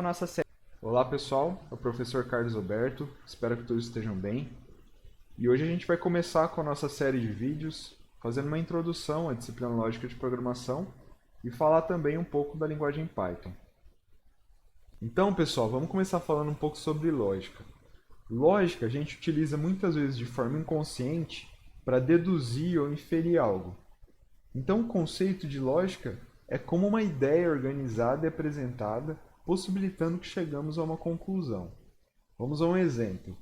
Nossa série. Olá pessoal, é o professor Carlos Alberto, espero que todos estejam bem. E hoje a gente vai começar com a nossa série de vídeos, fazendo uma introdução à disciplina lógica de programação e falar também um pouco da linguagem Python. Então pessoal, vamos começar falando um pouco sobre lógica. Lógica a gente utiliza muitas vezes de forma inconsciente para deduzir ou inferir algo. Então o conceito de lógica é como uma ideia organizada e apresentada, possibilitando que chegamos a uma conclusão. Vamos a um exemplo.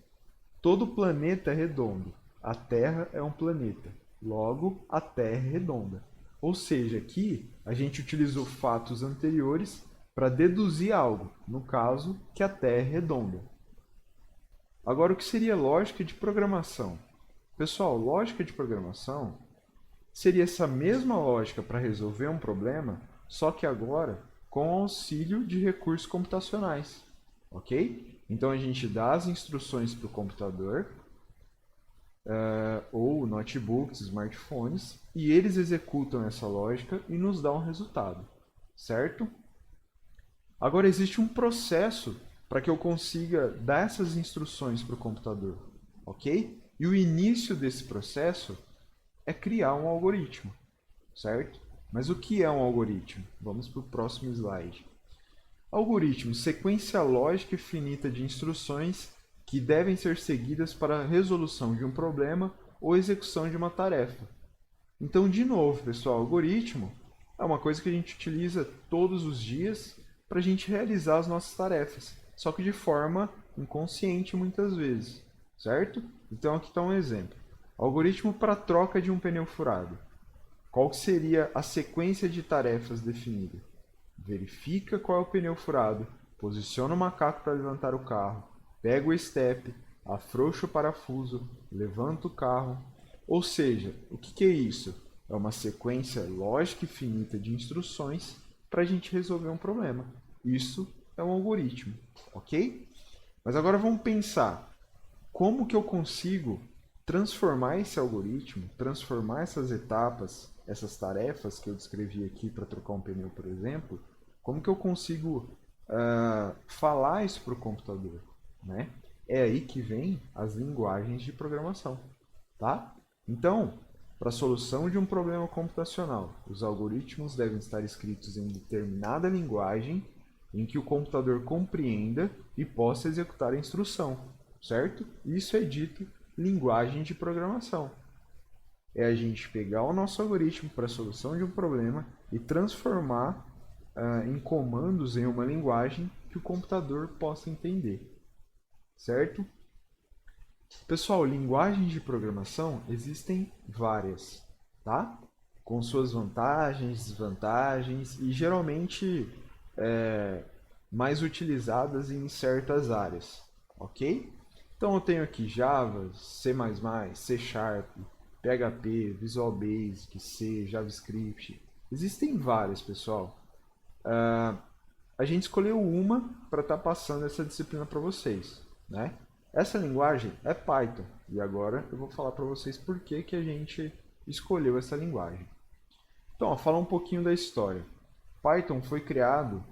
Todo planeta é redondo. A Terra é um planeta. Logo, a Terra é redonda. Ou seja, aqui a gente utilizou fatos anteriores para deduzir algo, no caso, que a Terra é redonda. Agora, o que seria lógica de programação? Pessoal, lógica de programação seria essa mesma lógica para resolver um problema, só que agora com auxílio de recursos computacionais, ok? Então a gente dá as instruções para o computador, ou notebooks, smartphones, e eles executam essa lógica e nos dão um resultado, certo? Agora existe um processo para que eu consiga dar essas instruções para o computador, ok? E o início desse processo é criar um algoritmo, certo? Mas o que é um algoritmo? Vamos para o próximo slide. Algoritmo, sequência lógica finita de instruções que devem ser seguidas para a resolução de um problema ou execução de uma tarefa. Então, de novo, pessoal, algoritmo é uma coisa que a gente utiliza todos os dias para a gente realizar as nossas tarefas, só que de forma inconsciente muitas vezes, certo? Então aqui está um exemplo. Algoritmo para troca de um pneu furado. Qual seria a sequência de tarefas definida? Verifica qual é o pneu furado, posiciona o macaco para levantar o carro, pega o step, afrouxa o parafuso, levanta o carro. Ou seja, o que é isso? É uma sequência lógica e finita de instruções para a gente resolver um problema. Isso é um algoritmo, ok? Mas agora vamos pensar, como que eu consigo transformar esse algoritmo, transformar essas etapas, essas tarefas que eu descrevi aqui para trocar um pneu, por exemplo, como que eu consigo falar isso para o computador, né? É aí que vem as linguagens de programação, tá? Então, para a solução de um problema computacional, os algoritmos devem estar escritos em determinada linguagem em que o computador compreenda e possa executar a instrução, certo? Isso é dito linguagem de programação. É a gente pegar o nosso algoritmo para a solução de um problema e transformar em comandos em uma linguagem que o computador possa entender, certo? Pessoal, linguagens de programação existem várias, tá? Com suas vantagens, desvantagens e geralmente mais utilizadas em certas áreas, ok? Então eu tenho aqui Java, C++, C Sharp, PHP, Visual Basic, C, JavaScript. Existem várias, pessoal. A gente escolheu uma para estar passando essa disciplina para vocês, né? Essa linguagem é Python e agora eu vou falar para vocês por que a gente escolheu essa linguagem. Então, falar um pouquinho da história. Python foi criado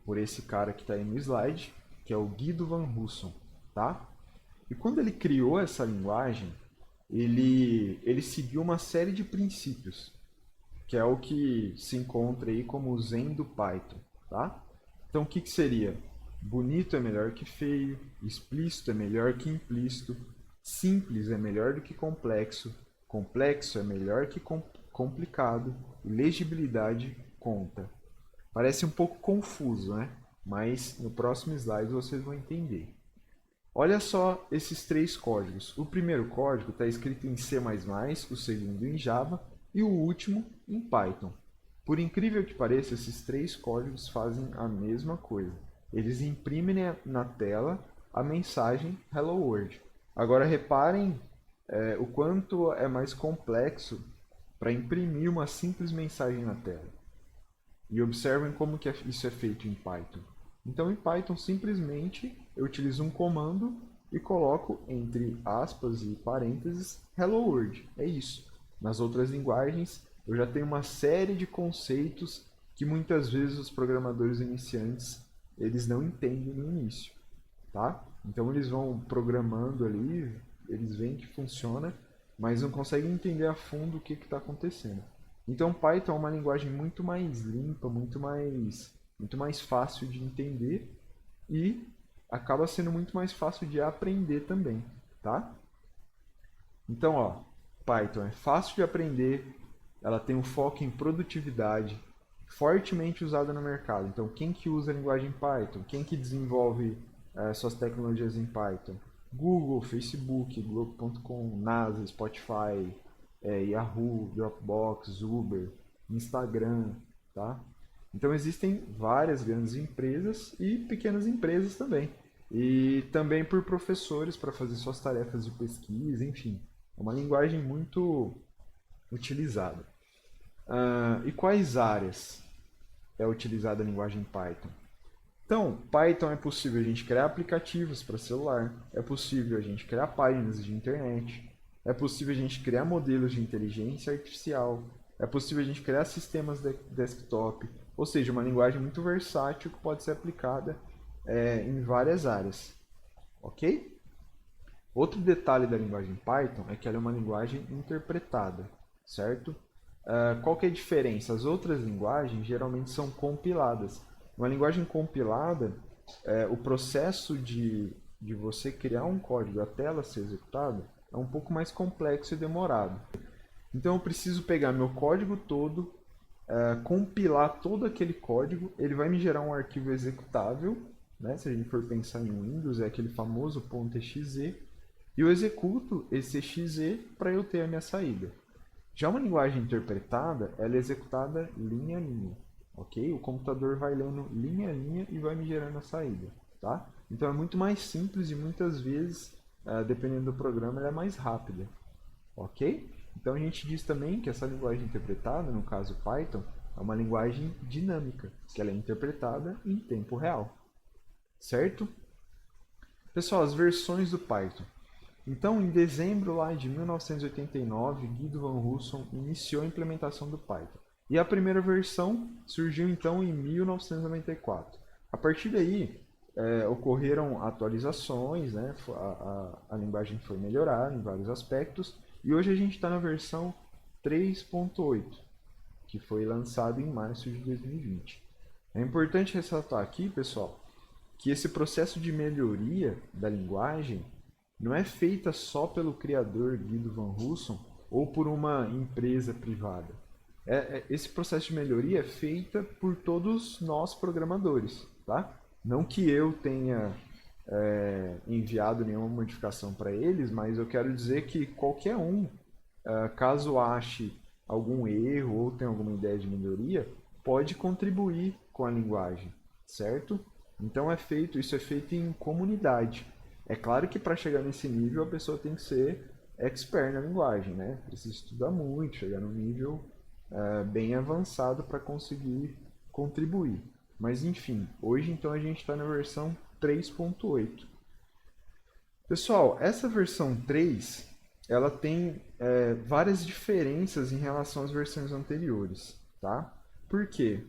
por esse cara que está aí no slide, que é o Guido van Rossum, tá? E quando ele criou essa linguagem, ele seguiu uma série de princípios, que é o que se encontra aí como o Zen do Python, tá? Então, o que seria? Bonito é melhor que feio, explícito é melhor que implícito, simples é melhor do que complexo, complexo é melhor que complicado, e legibilidade conta. Parece um pouco confuso, né? Mas no próximo slide vocês vão entender. Olha só esses três códigos. O primeiro código está escrito em C++, o segundo em Java e o último em Python. Por incrível que pareça, esses três códigos fazem a mesma coisa. Eles imprimem na tela a mensagem Hello World. Agora reparem o quanto é mais complexo para imprimir uma simples mensagem na tela. E observem como que isso é feito em Python. Então, em Python, simplesmente eu utilizo um comando e coloco entre aspas e parênteses Hello World. É isso. Nas outras linguagens, eu já tenho uma série de conceitos que muitas vezes os programadores iniciantes eles não entendem no início, tá? Então eles vão programando ali, eles veem que funciona, mas não conseguem entender a fundo o que está acontecendo. Então Python é uma linguagem muito mais limpa, muito mais fácil de entender e acaba sendo muito mais fácil de aprender também, tá? Então, ó, Python é fácil de aprender, ela tem um foco em produtividade, fortemente usada no mercado. Então, quem que usa a linguagem Python? Quem que desenvolve suas tecnologias em Python? Google, Facebook, Globo.com, NASA, Spotify, Yahoo, Dropbox, Uber, Instagram, tá? Então existem várias grandes empresas e pequenas empresas também. E também por professores para fazer suas tarefas de pesquisa, enfim. É uma linguagem muito utilizada. E quais áreas é utilizada a linguagem Python? Então, Python é possível a gente criar aplicativos para celular, é possível a gente criar páginas de internet, é possível a gente criar modelos de inteligência artificial, é possível a gente criar sistemas de desktop, ou seja, uma linguagem muito versátil que pode ser aplicada em várias áreas, ok? Outro detalhe da linguagem Python é que ela é uma linguagem interpretada, certo? Qual que é a diferença? As outras linguagens geralmente são compiladas. Uma linguagem compilada, o processo de você criar um código até ela ser executada é um pouco mais complexo e demorado. Então eu preciso pegar meu código todo, compilar todo aquele código, ele vai me gerar um arquivo executável, né? Se a gente for pensar em Windows, é aquele famoso .exe, e eu executo esse exe para eu ter a minha saída. Já uma linguagem interpretada, ela é executada linha a linha, ok? O computador vai lendo linha a linha e vai me gerando a saída, tá? Então é muito mais simples e muitas vezes, dependendo do programa, ela é mais rápida, ok? Então a gente diz também que essa linguagem interpretada, no caso Python, é uma linguagem dinâmica, que ela é interpretada em tempo real, certo? Pessoal, as versões do Python. Então, em dezembro lá de 1989, Guido van Rossum iniciou a implementação do Python. E a primeira versão surgiu então em 1994. A partir daí, ocorreram atualizações, né? A linguagem foi melhorada em vários aspectos, e hoje a gente está na versão 3.8, que foi lançado em março de 2020. É importante ressaltar aqui, pessoal, que esse processo de melhoria da linguagem não é feita só pelo criador Guido van Rossum ou por uma empresa privada. Esse processo de melhoria é feita por todos nós programadores, tá? Não que eu tenha enviado nenhuma modificação para eles, mas eu quero dizer que qualquer um, caso ache algum erro ou tenha alguma ideia de melhoria, pode contribuir com a linguagem, certo? Então isso é feito em comunidade. É claro que para chegar nesse nível a pessoa tem que ser expert na linguagem, né? Precisa estudar muito, chegar num nível bem avançado para conseguir contribuir. Mas enfim, hoje então a gente está na versão 3.8. Pessoal, essa versão 3 ela tem várias diferenças em relação às versões anteriores, tá? Por quê?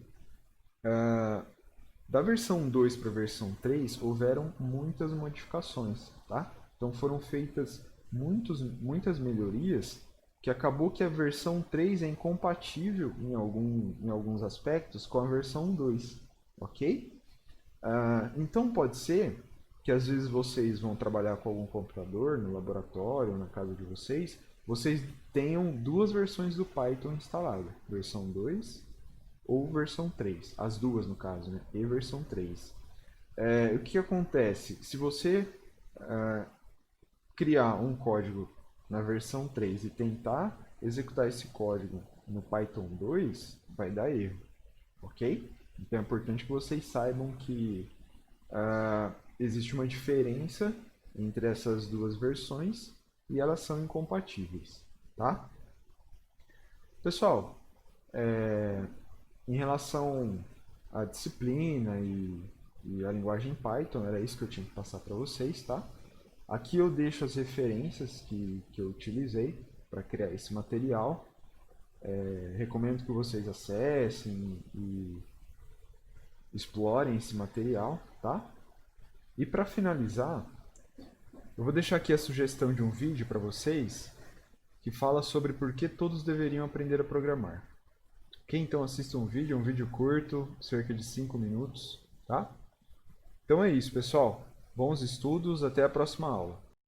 Da versão 2 para a versão 3, houveram muitas modificações, tá? Então foram feitas muitas melhorias que acabou que a versão 3 é incompatível em alguns aspectos com a versão 2, ok? Então pode ser que às vezes vocês vão trabalhar com algum computador no laboratório ou na casa de vocês tenham duas versões do Python instalada, versão 2 ou versão 3, as duas no caso, né? E versão 3. O que acontece? Se você criar um código na versão 3 e tentar executar esse código no Python 2, vai dar erro, ok? Então é importante que vocês saibam que existe uma diferença entre essas duas versões e elas são incompatíveis, tá? Pessoal, em relação à disciplina e à linguagem Python, era isso que eu tinha que passar para vocês, tá? Aqui eu deixo as referências que eu utilizei para criar esse material. Recomendo que vocês acessem e explorem esse material, tá? E para finalizar, eu vou deixar aqui a sugestão de um vídeo para vocês que fala sobre por que todos deveriam aprender a programar. Quem então assista um vídeo curto, cerca de 5 minutos, tá? Então é isso, pessoal. Bons estudos, até a próxima aula.